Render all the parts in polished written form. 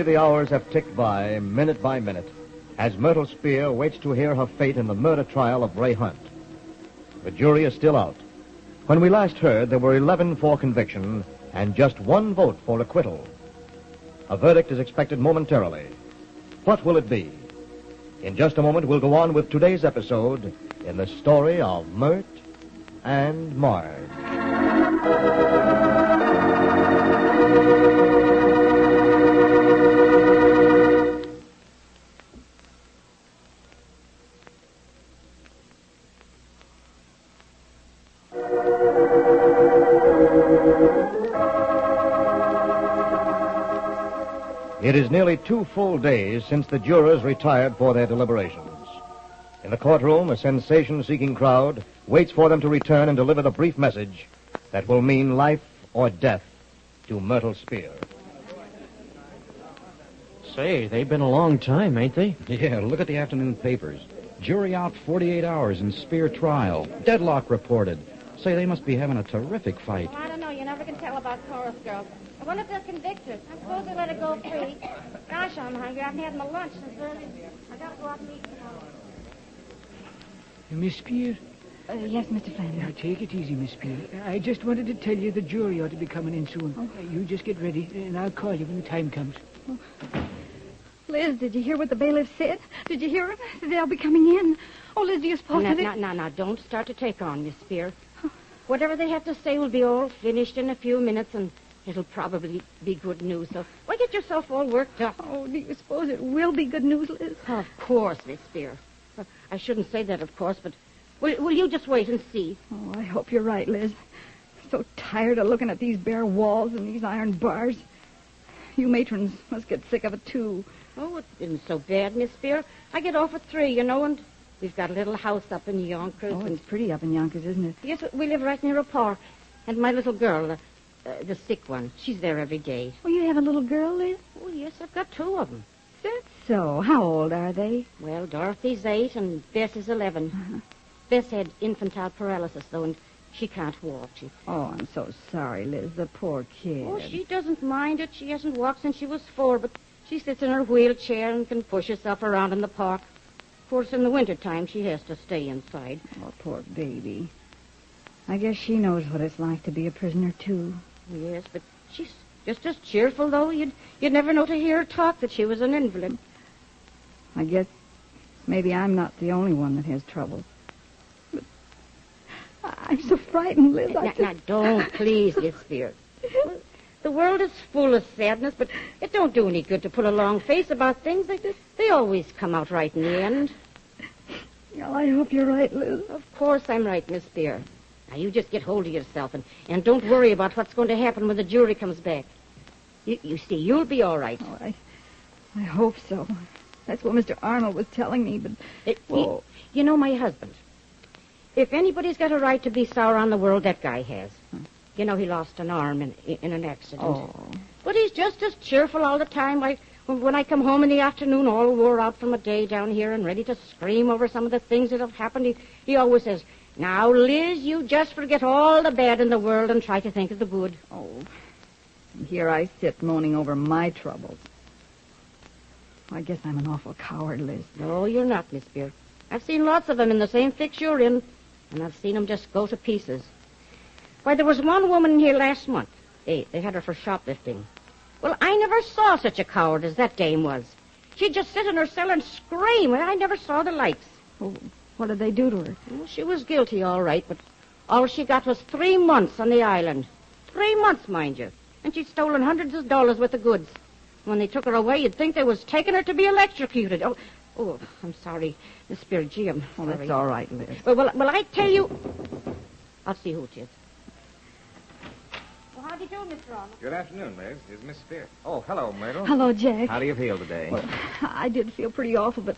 the hours have ticked by, minute by minute, as Myrtle Spear waits to hear her fate in the murder trial of Ray Hunt. The jury is still out. When we last heard, there were 11 for conviction and just 1 vote for acquittal. A verdict is expected momentarily. What will it be? In just a moment, we'll go on with today's episode in the story of Myrt and Marge. It is nearly 2 full days since the jurors retired for their deliberations. In the courtroom, a sensation-seeking crowd waits for them to return and deliver the brief message that will mean life or death to Myrtle Spear. Say, they've been a long time, ain't they? Yeah, look at the afternoon papers. Jury out 48 hours in Spear trial. Deadlock reported. Say, they must be having a terrific fight. Well, I don't know. You never can tell about chorus girls. I wonder if they'll convict her. I suppose they let her go free. Gosh, I'm hungry. I haven't had my lunch since early. I got to go out and eat now. Miss Spear? Yes, Mr. Flannery. Now, take it easy, Miss Spear. I just wanted to tell you the jury ought to be coming in soon. Oh. You just get ready, and I'll call you when the time comes. Oh. Liz, did you hear what the bailiff said? Did you hear him? They'll be coming in. Oh, Liz, do you suppose Now, don't start to take on, Miss Spear. Whatever they have to say will be all finished in a few minutes, and it'll probably be good news. So why get yourself all worked up? Oh, do you suppose it will be good news, Liz? Of course, Miss Spear. I shouldn't say that, of course, but will you just wait and see? Oh, I hope you're right, Liz. So tired of looking at these bare walls and these iron bars. You matrons must get sick of it, too. Oh, it isn't so bad, Miss Spear. I get off at 3, and we've got a little house up in Yonkers. Oh, it's pretty up in Yonkers, isn't it? Yes, we live right near a park. And my little girl, the sick one, she's there every day. Oh, you have a little girl, Liz? Oh, yes, I've got 2 of them. That's so. How old are they? Well, Dorothy's 8 and Bess is 11. Uh-huh. Bess had infantile paralysis, though, and she can't walk. Oh, I'm so sorry, Liz. The poor kid. Oh, she doesn't mind it. She hasn't walked since she was 4, but she sits in her wheelchair and can push herself around in the park. Of course, in the wintertime, she has to stay inside. Oh, poor baby. I guess she knows what it's like to be a prisoner, too. Yes, but she's just as cheerful, though. You'd never know to hear her talk that she was an invalid. I guess maybe I'm not the only one that has trouble. But I'm so frightened, Liz. Now, don't, please, Miss Spear. The world is full of sadness, but it don't do any good to put a long face about things. They always come out right in the end. Well, I hope you're right, Liz. Of course I'm right, Miss Spear. Now, you just get hold of yourself and don't worry about what's going to happen when the jury comes back. You see, you'll be all right. Oh, I hope so. That's what Mr. Arnold was telling me, but... You know, my husband, if anybody's got a right to be sour on the world, that guy has. You know, he lost an arm in an accident. Oh. But he's just as cheerful all the time. When I come home in the afternoon, all wore out from a day down here and ready to scream over some of the things that have happened, he always says, "Now, Liz, you just forget all the bad in the world and try to think of the good." Oh, and here I sit moaning over my troubles. I guess I'm an awful coward, Liz. No, you're not, Miss Spear. I've seen lots of them in the same fix you're in, and I've seen them just go to pieces. Why, there was one woman in here last month. They had her for shoplifting. Well, I never saw such a coward as that dame was. She'd just sit in her cell and scream. I never saw the likes. Oh, what did they do to her? Well, she was guilty, all right, but all she got was 3 months on the island. 3 months, mind you. And she'd stolen hundreds of dollars worth of goods. When they took her away, you'd think they was taking her to be electrocuted. Oh, I'm sorry, Miss Spear. Gee, I'm sorry. That's all right, Liz. Well, I tell you... I'll see who it is. Well, how do you do, Mr. Arnold? Good afternoon, Liz. It's Miss Spear. Oh, hello, Myrtle. Hello, Jack. How do you feel today? Well, I did feel pretty awful, but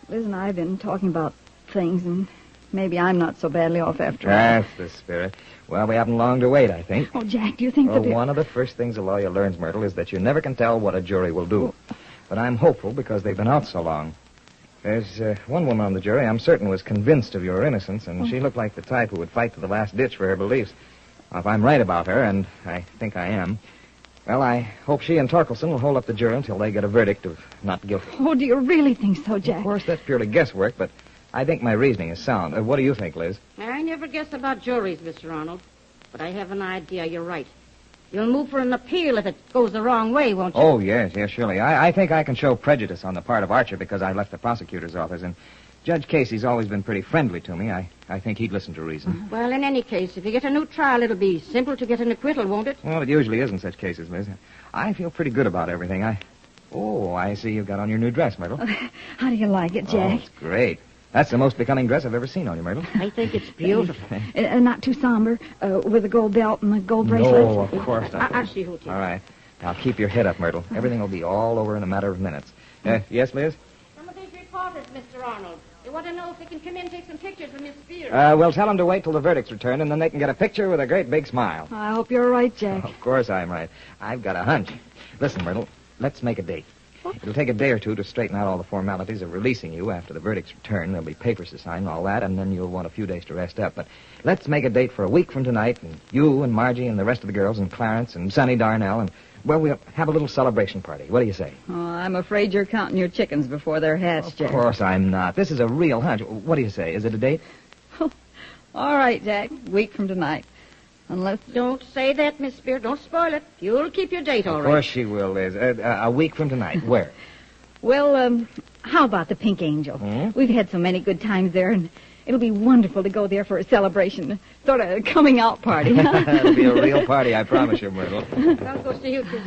Liz and I have been talking about things, and maybe I'm not so badly off after all. That's the spirit. Well, we haven't long to wait, I think. Oh, Jack, do you think Well, that... one of the first things a lawyer learns, Myrtle, is that you never can tell what a jury will do. But I'm hopeful because they've been out so long. There's one woman on the jury I'm certain was convinced of your innocence, and she looked like the type who would fight to the last ditch for her beliefs. Now, if I'm right about her, and I think I am, Well, I hope she and Torkelson will hold up the jury until they get a verdict of not guilty. Oh, do you really think so, Jack? Of course, that's purely guesswork, but I think my reasoning is sound. What do you think, Liz? I never guess about juries, Mr. Arnold. But I have an idea. You're right. You'll move for an appeal if it goes the wrong way, won't you? Oh, yes, surely. I think I can show prejudice on the part of Archer because I left the prosecutor's office, and Judge Casey's always been pretty friendly to me. I think he'd listen to reason. Well, in any case, if you get a new trial, it'll be simple to get an acquittal, won't it? Well, it usually is in such cases, Liz. I feel pretty good about everything. I see you've got on your new dress, Myrtle. How do you like it, Oh, Jack? it's great. That's the most becoming dress I've ever seen on you, Myrtle. I think it's beautiful. Not too somber, with a gold belt and a gold bracelet. No, of course not. I'll see who it is. All right. Now, keep your head up, Myrtle. Everything will be all over in a matter of minutes. Yes, Liz? Some of these reporters, Mr. Arnold, they want to know if they can come in and take some pictures of Miss Spears. We'll tell them to wait till the verdict's returned, and then they can get a picture with a great big smile. I hope you're right, Jack. Of course I'm right. I've got a hunch. Listen, Myrtle, let's make a date. It'll take a day or two to straighten out all the formalities of releasing you after the verdict's returned. There'll be papers to sign and all that, and then you'll want a few days to rest up. But let's make a date for a week from tonight, and you and Margie and the rest of the girls and Clarence and Sonny Darnell, and, well, we'll have a little celebration party. What do you say? Oh, I'm afraid you're counting your chickens before they're hatched, Jack. Of course I'm not. This is a real hunch. What do you say? Is it a date? All right, Jack. Week from tonight. Unless... Don't say that, Miss Spears. Don't spoil it. You'll keep your date, all Of right. course she will, Liz. A week from tonight. Where? Well, how about the Pink Angel? Hmm? We've had so many good times there, and it'll be wonderful to go there for a celebration. Sort of a coming out party. It'll be a real party, I promise you, Myrtle. I'll go see you, too.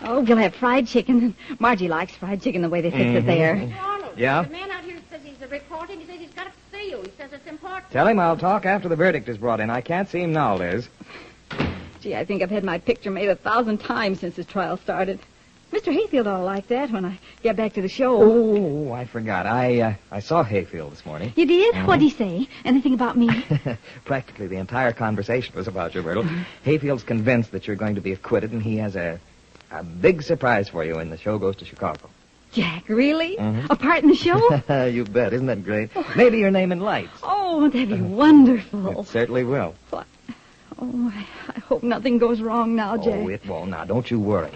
Oh, we'll have fried chicken. Margie likes fried chicken the way they fix it there. Mr. Arnold, Yeah? the man out here says he's reporting. He says he's got to see you. He says it's important. Tell him I'll talk after the verdict is brought in. I can't see him now, Liz. Gee, I think I've had my picture made 1,000 times since this trial started. Mr. Hayfield ought to like that when I get back to the show. Oh, I forgot. I saw Hayfield this morning. You did? What'd he say? Anything about me? Practically the entire conversation was about you, Myrtle. Hayfield's convinced that you're going to be acquitted, and he has a big surprise for you when the show goes to Chicago. Jack, really? Mhm. A part in the show? You bet. Isn't that great? Maybe your name in lights. Oh, that'd be wonderful. It certainly will. Oh, I hope nothing goes wrong now, Jack. Oh, it won't. Now, don't you worry.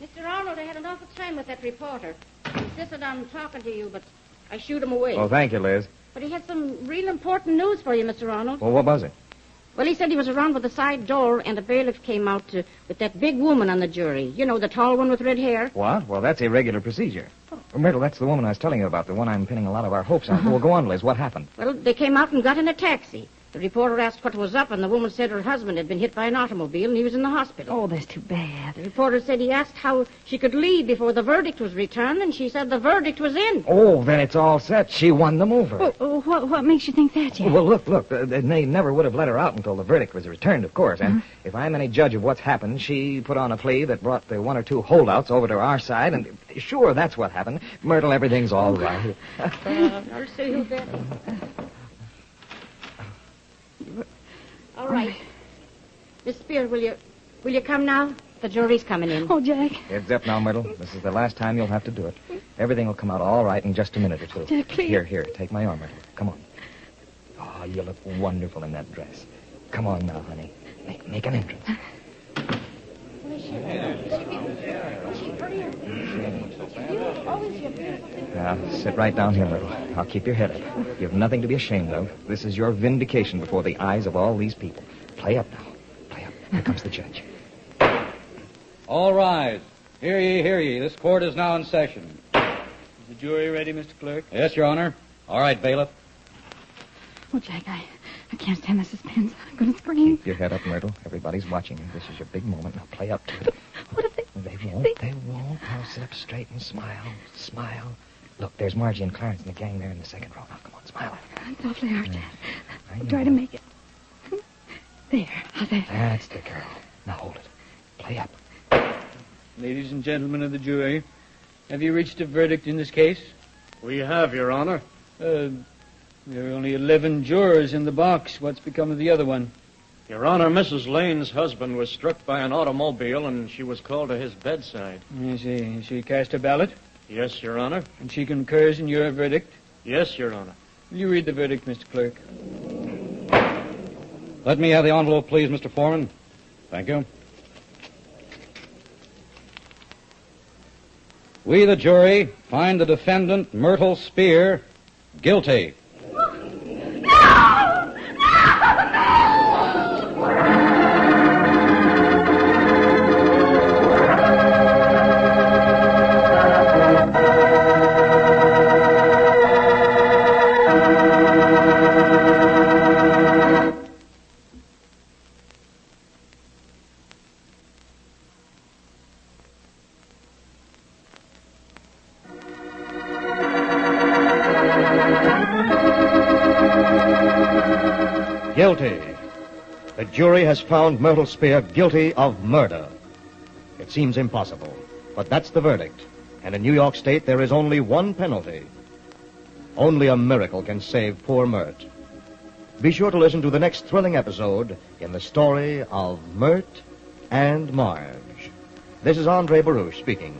Mr. Arnold, I had an awful time with that reporter. He insisted on talking to you, but I shoot him away. Well, thank you, Liz. But he had some real important news for you, Mr. Arnold. Well, what was it? Well, he said he was around with the side door, and a bailiff came out with that big woman on the jury. You know, the tall one with red hair. What? Well, that's irregular procedure. Oh, Myrtle, that's the woman I was telling you about, the one I'm pinning a lot of our hopes on. Well, go on, Liz. What happened? Well, they came out and got in a taxi. The reporter asked what was up, and the woman said her husband had been hit by an automobile, and he was in the hospital. Oh, that's too bad. The reporter said he asked how she could leave before the verdict was returned, and she said the verdict was in. Oh, then it's all set. She won them over. What makes you think that, Jack? Well, look. They never would have let her out until the verdict was returned, of course. And if I'm any judge of what's happened, she put on a plea that brought the one or two holdouts over to our side, and sure, that's what happened. Myrtle, everything's all right. I'll see who that is. All right. Miss Spears, will you come now? The jury's coming in. Oh, Jack. Heads up now, Myrtle. This is the last time you'll have to do it. Everything will come out all right in just a minute or two. Jack, please. Here, take my arm, Myrtle. Come on. Oh, you look wonderful in that dress. Come on now, honey. Make an entrance. Now, sit right down here, Myrtle. I'll keep your head up. You have nothing to be ashamed of. This is your vindication before the eyes of all these people. Play up now. Play up. Here comes the judge. All rise. Hear ye, hear ye. This court is now in session. Is the jury ready, Mr. Clerk? Yes, Your Honor. All right, bailiff. Oh, Jack, I can't stand the suspense. I'm going to scream. Keep your head up, Myrtle. Everybody's watching you. This is your big moment. Now play up to it. What if they... They won't. Now sit up straight and smile. Smile. Look, there's Margie and Clarence and the gang there in the second row. Now, come on, smile. It's awfully hard, Jack. I I'll know. try to make it. There. How's that? That's the girl. Now hold it. Play up. Ladies and gentlemen of the jury, have you reached a verdict in this case? We have, Your Honor. There are only 11 jurors in the box. What's become of the other one? Your Honor, Mrs. Lane's husband was struck by an automobile, and she was called to his bedside. I see. She cast a ballot, Yes, Your Honor. and she concurs in your verdict. Yes, Your Honor. Will you read the verdict, Mr. Clerk? Let me have the envelope, please, Mr. Foreman. Thank you. We, the jury, find the defendant, Myrtle Spear, guilty. Guilty. The jury has found Myrtle Spear guilty of murder. It seems impossible, but that's the verdict. And in New York State, there is only one penalty. Only a miracle can save poor Myrt. Be sure to listen to the next thrilling episode in the story of Myrt and Marge. This is Andre Baruch speaking.